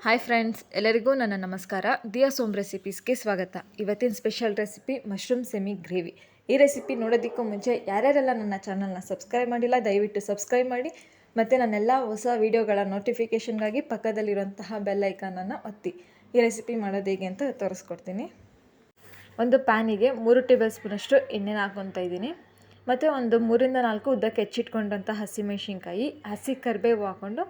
Hi friends, ಎಲ್ಲರಿಗೂ ನನ್ನ ನಮಸ್ಕಾರ. ದಿಯಾಸ್ ಹೋಮ್ ರೆಸಿಪೀಸ್ಗೆ ಸ್ವಾಗತ. ಇವತ್ತಿನ special recipe mushroom semi gravy. ಈ ರೆಸಿಪಿ ನೋಡೋದಕ್ಕೂ ಮುಂಚೆ ಯಾರ್ಯಾರೆಲ್ಲ ನನ್ನ ಚಾನಲ್ನ ಸಬ್ಸ್ಕ್ರೈಬ್ ಮಾಡಿಲ್ಲ ದಯವಿಟ್ಟು ಸಬ್ಸ್ಕ್ರೈಬ್ ಮಾಡಿ, ಮತ್ತು ನನ್ನೆಲ್ಲ ಹೊಸ ವೀಡಿಯೋಗಳ ನೋಟಿಫಿಕೇಷನ್ಗಾಗಿ ಪಕ್ಕದಲ್ಲಿರುವಂತಹ ಬೆಲ್ ಐಕಾನನ್ನು ಒತ್ತಿ. ಈ ರೆಸಿಪಿ ಮಾಡೋದು ಹೇಗೆ ಅಂತ ತೋರಿಸ್ಕೊಡ್ತೀನಿ. ಒಂದು ಪ್ಯಾನಿಗೆ 3 ಟೇಬಲ್ ಸ್ಪೂನಷ್ಟು ಎಣ್ಣೆನ ಹಾಕ್ಕೊತಾ ಇದ್ದೀನಿ. ಮತ್ತು ಒಂದು 3-4 ಉದ್ದಕ್ಕೆ ಹೆಚ್ಚಿಟ್ಕೊಂಡಂಥ ಹಸಿಮೆಣ್ಸಿನ್ಕಾಯಿ, ಹಸಿ ಕರಿಬೇವು ಹಾಕ್ಕೊಂಡು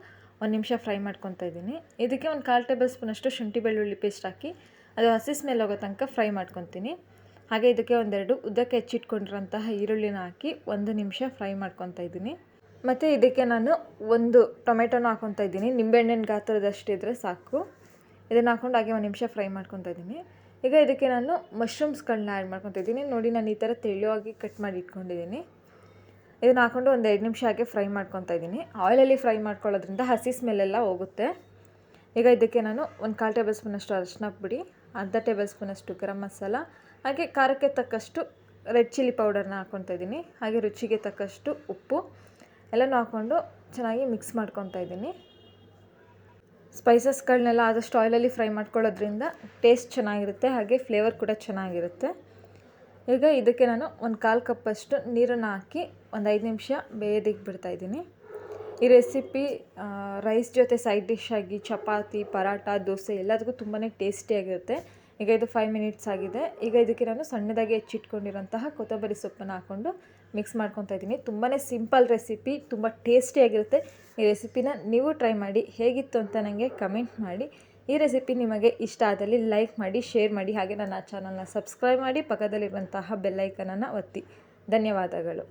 1 ನಿಮಿಷ ಫ್ರೈ ಮಾಡ್ಕೊತಾ ಇದ್ದೀನಿ. ಇದಕ್ಕೆ ಒಂದು 1/4 ಟೇಬಲ್ ಸ್ಪೂನಷ್ಟು ಶುಂಠಿ ಬೆಳ್ಳುಳ್ಳಿ ಪೇಸ್ಟ್ ಹಾಕಿ ಅದು ಹಸಿ ಸ್ಮೆಲ್ ಹೋಗೋ ತನಕ ಫ್ರೈ ಮಾಡ್ಕೊತೀನಿ. ಹಾಗೆ ಇದಕ್ಕೆ ಒಂದೆರಡು ಉದ್ದಕ್ಕೆ ಹೆಚ್ಚಿಟ್ಕೊಂಡಿರೋಂತಹ ಈರುಳ್ಳಿನ ಹಾಕಿ 1 ನಿಮಿಷ ಫ್ರೈ ಮಾಡ್ಕೊತಾ ಇದ್ದೀನಿ. ಮತ್ತು ಇದಕ್ಕೆ ನಾನು ಒಂದು ಟೊಮೆಟೊನ ಹಾಕ್ಕೊತಾ ಇದ್ದೀನಿ. ನಿಂಬೆಹಣ್ಣಿನ ಗಾತ್ರದಷ್ಟಿದ್ರೆ ಸಾಕು. ಇದನ್ನು ಹಾಕ್ಕೊಂಡು ಹಾಗೆ 1 ನಿಮಿಷ ಫ್ರೈ ಮಾಡ್ಕೊತಾ ಇದ್ದೀನಿ. ಈಗ ಇದಕ್ಕೆ ನಾನು ಮಶ್ರೂಮ್ಸ್ಗಳನ್ನ ಆ್ಯಡ್ ಮಾಡ್ಕೊತಾ ಇದ್ದೀನಿ. ನೋಡಿ, ನಾನು ಈ ಥರ ತೆಳುವಾಗಿ ಕಟ್ ಮಾಡಿ ಇಟ್ಕೊಂಡಿದ್ದೀನಿ. ಇದನ್ನು ಹಾಕ್ಕೊಂಡು ಒಂದು 2 ನಿಮಿಷ ಹಾಗೆ ಫ್ರೈ ಮಾಡ್ಕೊತಾ ಇದ್ದೀನಿ. ಆಯಿಲಲ್ಲಿ ಫ್ರೈ ಮಾಡ್ಕೊಳ್ಳೋದ್ರಿಂದ ಹಸಿ ಸ್ಮೆಲ್ಲೆಲ್ಲ ಹೋಗುತ್ತೆ. ಈಗ ಇದಕ್ಕೆ ನಾನು ಒಂದು 1/4 ಟೇಬಲ್ ಸ್ಪೂನಷ್ಟು ಅರಿಶಿನ ಪುಡಿ, ಅರ್ಧ ಟೇಬಲ್ ಸ್ಪೂನಷ್ಟು ಗರಂ ಮಸಾಲ, ಹಾಗೆ ಖಾರಕ್ಕೆ ತಕ್ಕಷ್ಟು ರೆಡ್ ಚಿಲ್ಲಿ ಪೌಡರ್ನ ಹಾಕ್ಕೊತಾ ಇದ್ದೀನಿ. ಹಾಗೆ ರುಚಿಗೆ ತಕ್ಕಷ್ಟು ಉಪ್ಪು ಎಲ್ಲನೂ ಹಾಕ್ಕೊಂಡು ಚೆನ್ನಾಗಿ ಮಿಕ್ಸ್ ಮಾಡ್ಕೊತಾ ಇದ್ದೀನಿ. ಸ್ಪೈಸಸ್ಗಳನ್ನೆಲ್ಲ ಆದಷ್ಟು ಆಯಿಲಲ್ಲಿ ಫ್ರೈ ಮಾಡ್ಕೊಳ್ಳೋದ್ರಿಂದ ಟೇಸ್ಟ್ ಚೆನ್ನಾಗಿರುತ್ತೆ, ಹಾಗೆ ಫ್ಲೇವರ್ ಕೂಡ ಚೆನ್ನಾಗಿರುತ್ತೆ. ಈಗ ಇದಕ್ಕೆ ನಾನು ಒಂದು 1/4 ಕಪ್ಪಷ್ಟು ನೀರನ್ನು ಹಾಕಿ ಒಂದು 5 ನಿಮಿಷ ಬೇಯೋದಕ್ಕೆ ಬಿಡ್ತಾಯಿದ್ದೀನಿ. ಈ ರೆಸಿಪಿ ರೈಸ್ ಜೊತೆ ಸೈಡ್ ಡಿಶ್ ಆಗಿ ಚಪಾತಿ, ಪರಾಟ, ದೋಸೆ ಎಲ್ಲದಕ್ಕೂ ತುಂಬಾ ಟೇಸ್ಟಿಯಾಗಿರುತ್ತೆ. ಈಗ ಇದು 5 ಮಿನಿಟ್ಸ್ ಆಗಿದೆ. ಈಗ ಇದಕ್ಕೆ ನಾನು ಸಣ್ಣದಾಗಿ ಹೆಚ್ಚಿಟ್ಕೊಂಡಿರೋಂತಹ ಕೊತ್ತಂಬರಿ ಸೊಪ್ಪನ್ನು ಹಾಕ್ಕೊಂಡು ಮಿಕ್ಸ್ ಮಾಡ್ಕೊತಾ ಇದ್ದೀನಿ. ತುಂಬಾ ಸಿಂಪಲ್ ರೆಸಿಪಿ, ತುಂಬ ಟೇಸ್ಟಿಯಾಗಿರುತ್ತೆ. ಈ ರೆಸಿಪಿನ ನೀವು ಟ್ರೈ ಮಾಡಿ, ಹೇಗಿತ್ತು ಅಂತ ನನಗೆ ಕಮೆಂಟ್ ಮಾಡಿ. ಈ ರೆಸಿಪಿ ನಿಮಗೆ ಇಷ್ಟ ಆದಲ್ಲಿ ಲೈಕ್ ಮಾಡಿ, ಶೇರ್ ಮಾಡಿ, ಹಾಗೆ ನನ್ನ ಚಾನಲ್ನ ಸಬ್ಸ್ಕ್ರೈಬ್ ಮಾಡಿ, ಪಕ್ಕದಲ್ಲಿರುವಂತಹ ಬೆಲ್ ಐಕನನ್ನು ಒತ್ತಿ. ಧನ್ಯವಾದಗಳು.